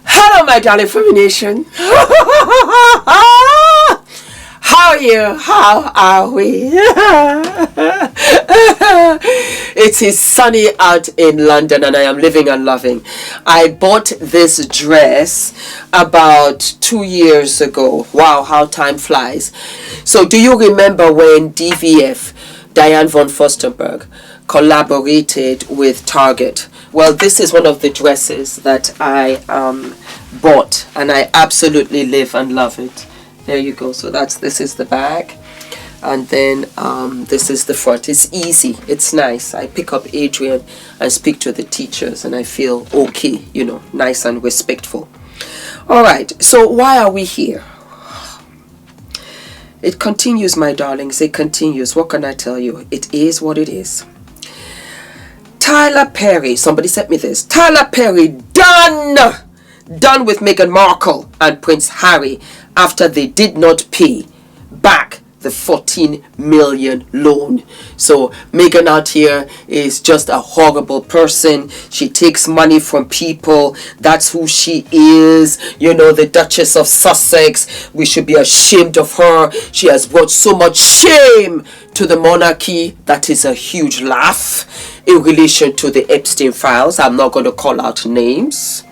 Hello, my darling Fumi Nation. How are you? How are we? It is sunny out in London and I am living and loving. I bought this dress about 2 years ago. Wow, how time flies. So do you remember when DVF, Diane von Furstenberg, collaborated with Target? Well, this is one of the dresses that I bought and I absolutely live and love it. There you go. So this is the back, and then this is the front. It's easy, it's nice. I pick up Adrian and speak to the teachers and I feel okay, you know, nice and respectful. All right, so why are we here? It continues, my darlings, it continues. What can I tell you? It is what it is. Tyler Perry, somebody sent me this. Tyler Perry done with Meghan Markle and Prince Harry after they did not pay back the 14 million loan. So Meghan out here is just a horrible person. She takes money from people. That's who she is. You know, the Duchess of Sussex. We should be ashamed of her. She has brought so much shame to the monarchy. That is a huge laugh in relation to the Epstein files. I'm not going to call out names.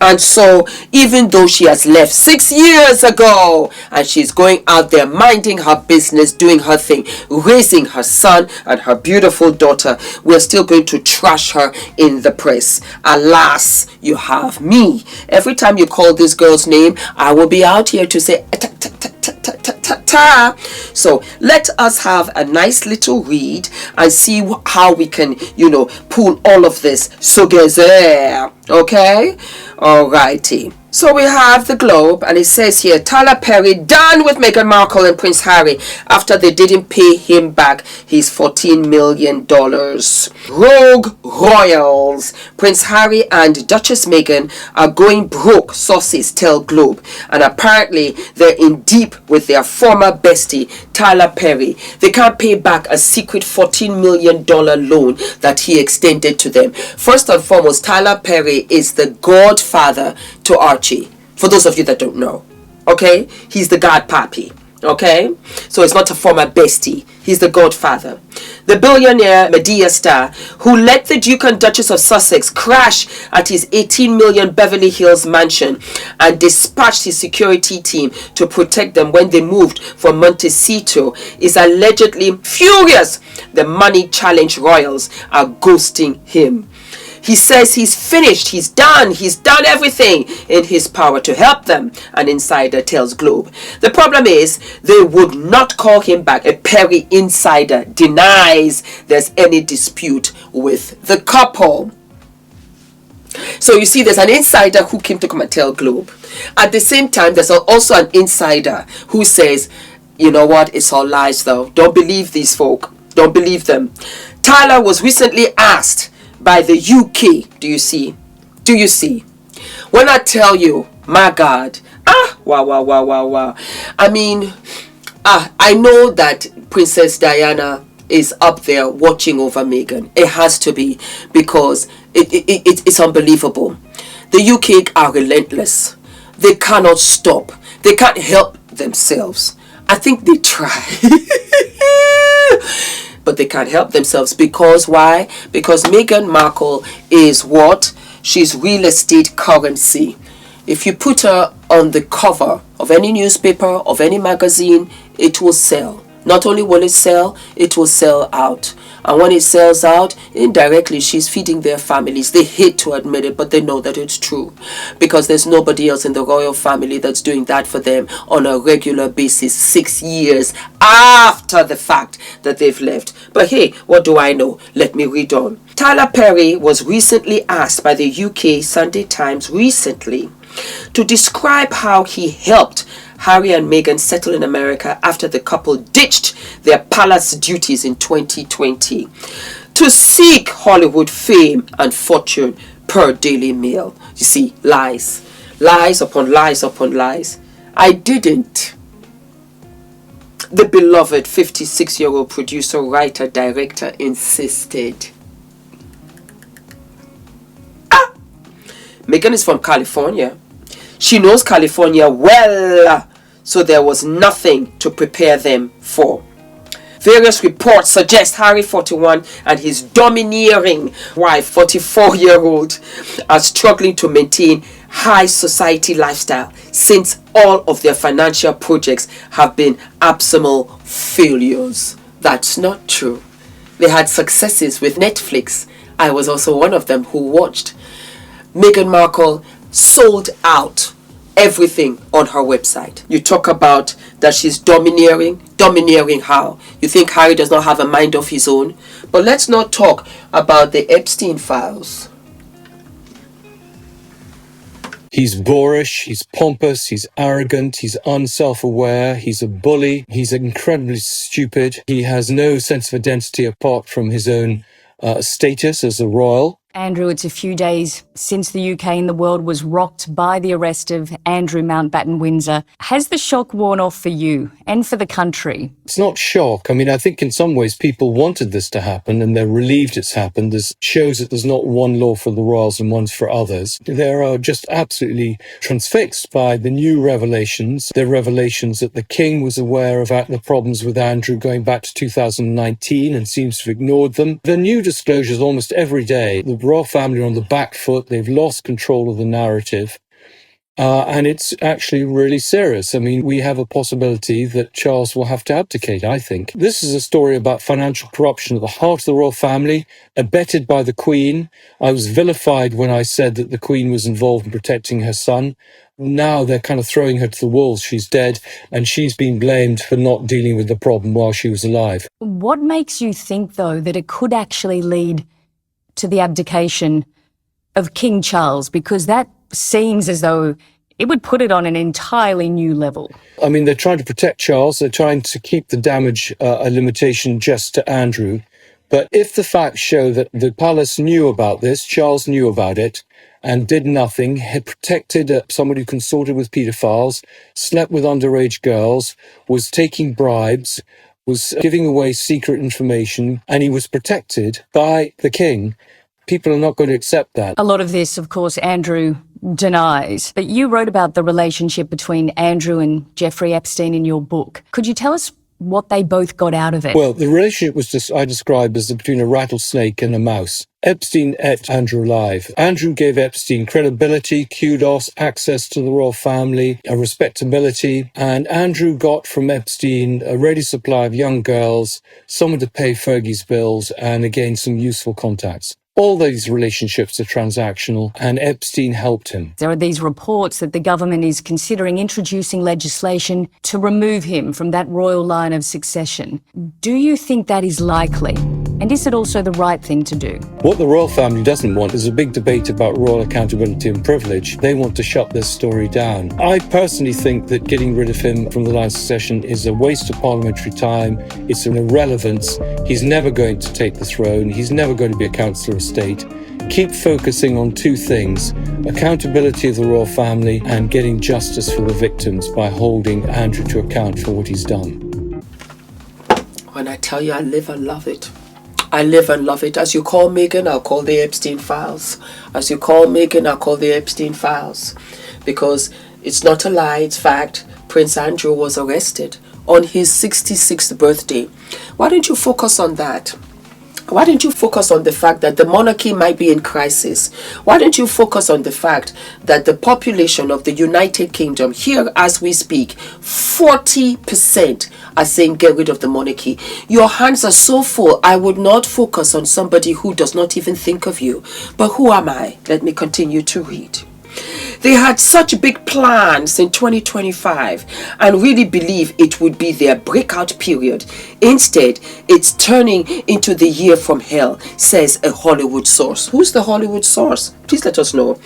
And so even though she has left 6 years ago and she's going out there minding her business, doing her thing, raising her son and her beautiful daughter, we're still going to trash her in the press. Alas, you have me. Every time you call this girl's name, I will be out here to say so let us have a nice little read and see how we can, you know, pull all of this together. Okay, all righty. So we have the Globe and it says here, Tyler Perry done with Meghan Markle and Prince Harry after they didn't pay him back his $14 million. Rogue royals. Prince Harry and Duchess Meghan are going broke, sources tell Globe. And apparently they're in deep with their former bestie, Tyler Perry. They can't pay back a secret $14 million loan that he extended to them. First and foremost, Tyler Perry is the godfather to Archie. For those of you that don't know, okay, he's the godpappy. Okay, so it's not a former bestie, he's the godfather. The billionaire media star who let the Duke and Duchess of Sussex crash at his 18 million Beverly Hills mansion and dispatched his security team to protect them when they moved from Montecito is allegedly furious the money challenged royals are ghosting him. He says he's finished, he's done everything in his power to help them, an insider tells Globe. The problem is they would not call him back. A Perry insider denies there's any dispute with the couple. So you see, there's an insider who came to come and tell Globe. At the same time, there's also an insider who says, you know what, it's all lies though. Don't believe these folk. Don't believe them. Tyler was recently asked by the UK. Do you see? When I tell you, my God, wow. I mean, I know that Princess Diana is up there watching over Meghan. It has to be, because it's unbelievable. The UK are relentless. They cannot stop. They can't help themselves. I think they try. But they can't help themselves. Because why? Because Meghan Markle is what? She's real estate currency. If you put her on the cover of any newspaper, of any magazine, it will sell. Not only will it sell, it will sell out. And when it sells out, indirectly, she's feeding their families. They hate to admit it, but they know that it's true. Because there's nobody else in the royal family that's doing that for them on a regular basis 6 years after the fact that they've left. But hey, what do I know? Let me read on. Tyler Perry was recently asked by the UK Sunday Times to describe how he helped Harry and Meghan settle in America after the couple ditched their palace duties in 2020 to seek Hollywood fame and fortune, per Daily Mail. You see, lies upon lies upon lies. I didn't. The beloved 56-year-old producer, writer, director insisted. Meghan is from California. She knows California well, so there was nothing to prepare them for. Various reports suggest Harry 41 and his domineering wife 44-year-old are struggling to maintain high society lifestyle since all of their financial projects have been abysmal failures. That's not true. They had successes with Netflix. I was also one of them who watched. Meghan Markle sold out everything on her website. You talk about that she's domineering. Domineering how? You think Harry does not have a mind of his own? But let's not talk about the Epstein files. He's boorish, he's pompous, he's arrogant, he's unself-aware, he's a bully, he's incredibly stupid. He has no sense of identity apart from his own status as a royal. Andrew, it's a few days since the UK and the world was rocked by the arrest of Andrew Mountbatten Windsor. Has the shock worn off for you and for the country? It's not shock. I mean, I think in some ways people wanted this to happen and they're relieved it's happened. This shows that there's not one law for the royals and one's for others. They are just absolutely transfixed by the new revelations. The revelations that the King was aware of the problems with Andrew going back to 2019 and seems to have ignored them. The new disclosures almost every day. The royal family are on the back foot. They've lost control of the narrative. And it's actually really serious. I mean, we have a possibility that Charles will have to abdicate, I think. This is a story about financial corruption at the heart of the royal family, abetted by the Queen. I was vilified when I said that the Queen was involved in protecting her son. Now they're kind of throwing her to the wolves. She's dead, and she's been blamed for not dealing with the problem while she was alive. What makes you think, though, that it could actually lead to the abdication of King Charles? Because that seems as though it would put it on an entirely new level. I mean, they're trying to protect Charles. They're trying to keep the damage a limitation just to Andrew. But if the facts show that the palace knew about this, Charles knew about it, and did nothing, had protected somebody who consorted with paedophiles, slept with underage girls, was taking bribes, was giving away secret information, and he was protected by the King, people are not going to accept that. A lot of this, of course, Andrew denies. But you wrote about the relationship between Andrew and Jeffrey Epstein in your book. Could you tell us what they both got out of it? Well, the relationship was just, I describe as between a rattlesnake and a mouse. Epstein ate Andrew alive. Andrew gave Epstein credibility, kudos, access to the royal family, a respectability, and Andrew got from Epstein a ready supply of young girls, someone to pay Fergie's bills, and again, some useful contacts. All these relationships are transactional, and Epstein helped him. There are these reports that the government is considering introducing legislation to remove him from that royal line of succession. Do you think that is likely? And is it also the right thing to do? What the royal family doesn't want is a big debate about royal accountability and privilege. They want to shut this story down. I personally think that getting rid of him from the line of succession is a waste of parliamentary time. It's an irrelevance. He's never going to take the throne. He's never going to be a councillor of state. Keep focusing on two things: accountability of the royal family and getting justice for the victims by holding Andrew to account for what he's done. When I tell you I live and love it. I live and love it. As you call Meghan, I'll call the Epstein files. As you call Meghan, I'll call the Epstein files. Because it's not a lie, it's fact. Prince Andrew was arrested on his 66th birthday. Why don't you focus on that? Why don't you focus on the fact that the monarchy might be in crisis? Why don't you focus on the fact that the population of the United Kingdom, here as we speak, 40% are saying get rid of the monarchy? Your hands are so full. I would not focus on somebody who does not even think of you. But who am I? Let me continue to read. They had such big plans in 2025 and really believe it would be their breakout period. Instead, it's turning into the year from hell, says a Hollywood source. Who's the Hollywood source? Please let us know.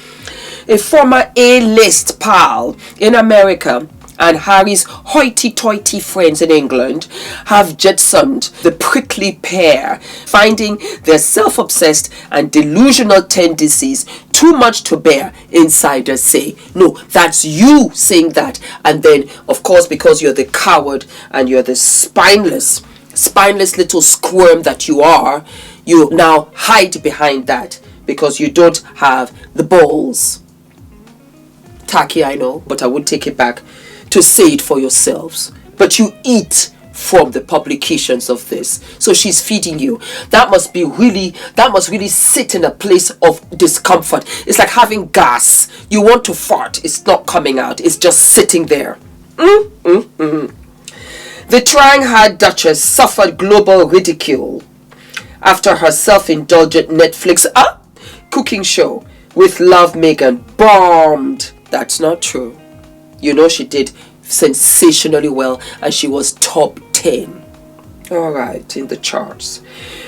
A former A-list pal in America and Harry's hoity-toity friends in England have jettisoned the prickly pair, finding their self-obsessed and delusional tendencies too much to bear, insiders say. No, that's you saying that. And then, of course, because you're the coward and you're the spineless little squirm that you are, you now hide behind that because you don't have the balls. tacky, I know, but I would take it back to say it for yourselves. But you eat from the publications of this. So she's feeding you. That must really sit in a place of discomfort. It's like having gas. You want to fart. It's not coming out. It's just sitting there. The trying hard Duchess suffered global ridicule after her self-indulgent Netflix cooking show with Love Meghan bombed. That's not true. You know she did sensationally well, and she was top 10. Alright, in the charts.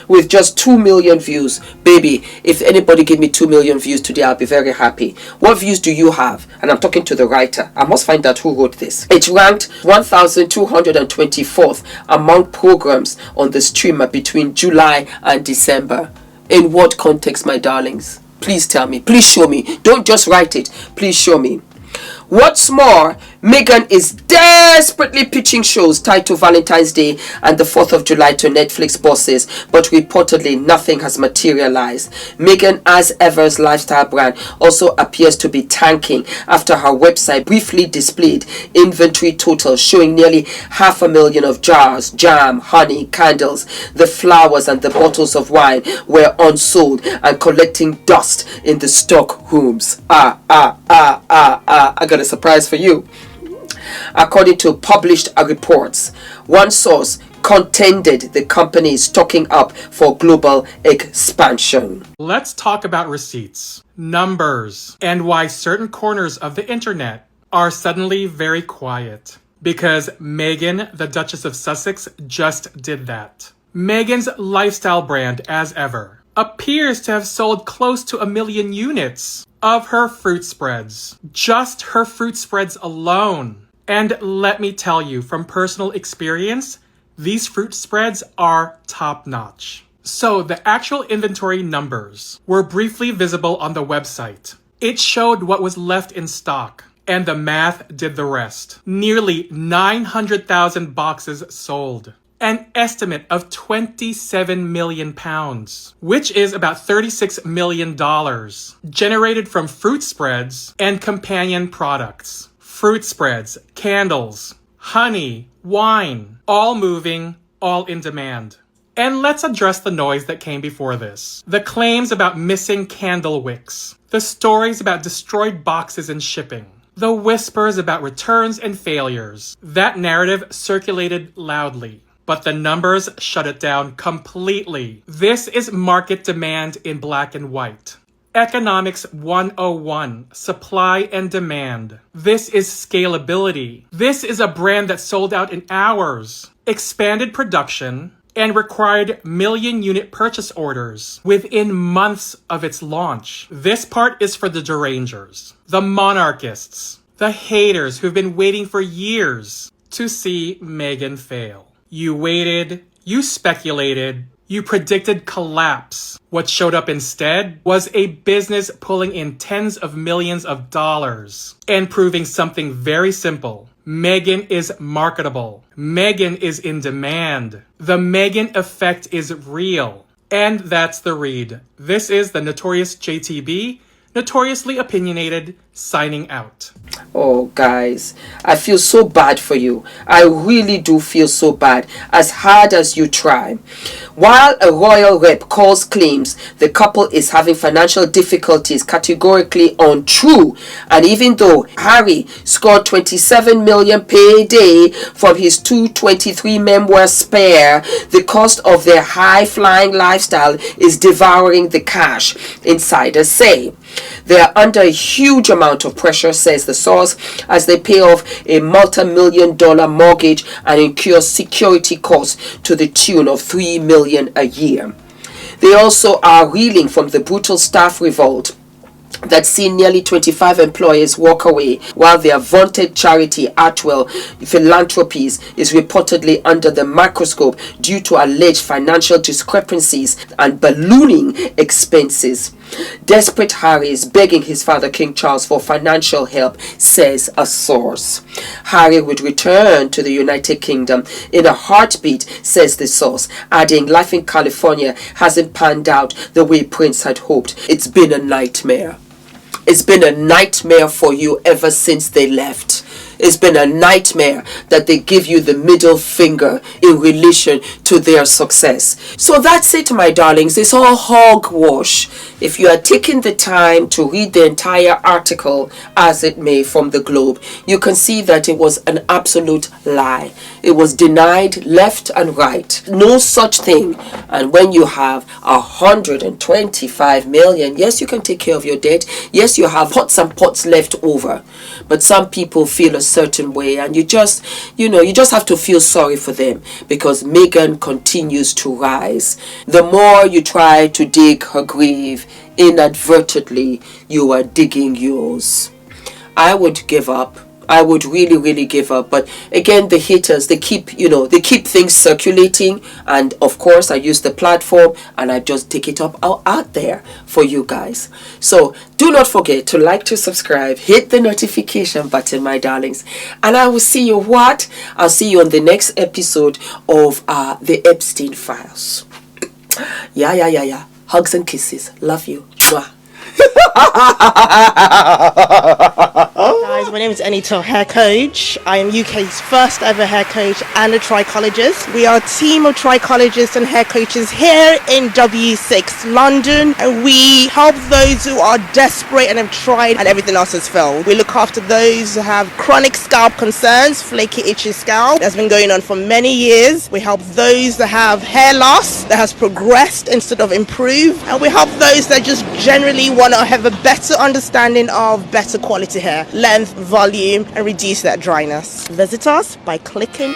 With just 2 million views. Baby, if anybody give me 2 million views today, I'll be very happy. What views do you have? And I'm talking to the writer. I must find out who wrote this. It ranked 1224th among programs on the streamer between July and December. In what context, my darlings? Please tell me. Please show me. Don't just write it. Please show me. What's more, Meghan is desperately pitching shows tied to Valentine's Day and the 4th of July to Netflix bosses, but reportedly nothing has materialized. Meghan, as ever's lifestyle brand, also appears to be tanking after her website briefly displayed inventory totals showing nearly 500,000 of jars, jam, honey, candles. The flowers and the bottles of wine were unsold and collecting dust in the stock rooms. I got a surprise for you. According to published reports, one source contended the company is stocking up for global expansion. Let's talk about receipts, numbers, and why certain corners of the internet are suddenly very quiet. Because Meghan, the Duchess of Sussex, just did that. Meghan's lifestyle brand, as ever, appears to have sold close to 1 million units of her fruit spreads. Just her fruit spreads alone. And let me tell you, from personal experience, these fruit spreads are top-notch. So the actual inventory numbers were briefly visible on the website. It showed what was left in stock, and the math did the rest. Nearly 900,000 boxes sold. An estimate of £27 million, which is about $36 million, generated from fruit spreads and companion products. Fruit spreads, candles, honey, wine, all moving, all in demand. And let's address the noise that came before this. The claims about missing candle wicks, the stories about destroyed boxes and shipping, the whispers about returns and failures. That narrative circulated loudly. But the numbers shut it down completely. This is market demand in black and white. Economics 101, supply and demand. This is scalability. This is a brand that sold out in hours, expanded production, and required million-unit purchase orders within months of its launch. This part is for the derangers, the monarchists, the haters who've been waiting for years to see Meghan fail. You waited, you speculated, you predicted collapse. What showed up instead was a business pulling in tens of millions of dollars and proving something very simple. Meghan is marketable. Meghan is in demand. The Meghan effect is real. And that's the read. This is the Notorious JTB, notoriously opinionated, signing out. Oh, guys, I feel so bad for you. I really do feel so bad, as hard as you try. While a royal rep claims the couple is having financial difficulties categorically untrue, and even though Harry scored 27 million payday from his 223 memoir Spare, the cost of their high-flying lifestyle is devouring the cash, insiders say. They are under a huge amount of pressure, says the source, as they pay off a multi-million-dollar mortgage and incur security costs to the tune of $3 million a year. They also are reeling from the brutal staff revolt that seen nearly 25 employees walk away, while their vaunted charity Atwell Philanthropies is reportedly under the microscope due to alleged financial discrepancies and ballooning expenses. Desperate Harry is begging his father King Charles for financial help, says a source. Harry would return to the United Kingdom in a heartbeat, says the source, adding life in California hasn't panned out the way Prince had hoped. It's been a nightmare. It's been a nightmare for you ever since they left. It's been a nightmare that they give you the middle finger in relation to their success. So that's it, my darlings. It's all hogwash. If you are taking the time to read the entire article as it may from the Globe, you can see that it was an absolute lie. It was denied left and right. No such thing. And when you have 125 million, yes, you can take care of your debt. Yes, you have pots and pots left over. But some people feel a certain way, and you just have to feel sorry for them, because Meghan continues to rise. The more you try to dig her grave, inadvertently you are digging yours. I would give up. I would really give up. But again, the haters, they keep things circulating, and of course I use the platform and I just take it up out there for you guys. So do not forget to like, to subscribe, hit the notification button, my darlings, and I will see you I'll see you on the next episode of the Epstein Files. Yeah. Hugs and kisses. Love you. Mwah. Guys, my name is ENITAN, hair coach. I am UK's first ever hair coach and a trichologist. We are a team of trichologists and hair coaches here in W6 London, and we help those who are desperate and have tried and everything else has failed. We look after those who have chronic scalp concerns, flaky, itchy scalp that's been going on for many years. We help those that have hair loss that has progressed instead of improved, and we help those that just generally want to have a better understanding of better quality hair, length, volume, and reduce that dryness. Visit us by clicking